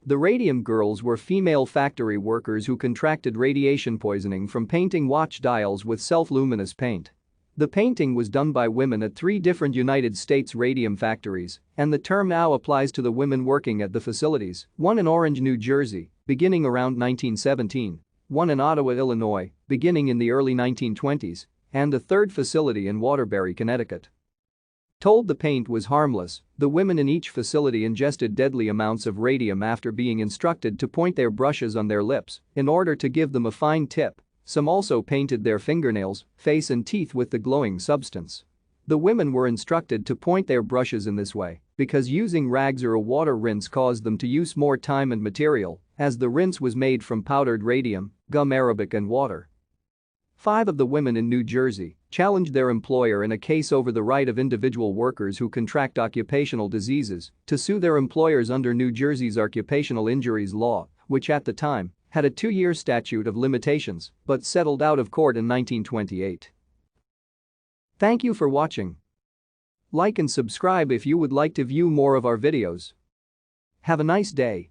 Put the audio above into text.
The Radium Girls were female factory workers who contracted radiation poisoning from painting watch dials with self-luminous paint. The painting was done by women at 3 different United States Radium factories, and the term now applies to the women working at the facilities, one in Orange, New Jersey, beginning around 1917, one in Ottawa, Illinois, beginning in the early 1920s, and the third facility in Waterbury, Connecticut. Told the paint was harmless, the women in each facility ingested deadly amounts of radium after being instructed to point their brushes on their lips in order to give them a fine tip. Some also painted their fingernails, face and teeth with the glowing substance. The women were instructed to point their brushes in this way because using rags or a water rinse caused them to use more time and material, as the rinse was made from powdered radium, gum arabic and water. 5 of the women in New Jersey challenged their employer in a case over the right of individual workers who contract occupational diseases to sue their employers under New Jersey's occupational injuries law, which at the time had a 2-year statute of limitations but settled out of court in 1928. Thank you for watching. Like and subscribe if you would like to view more of our videos. Have a nice day.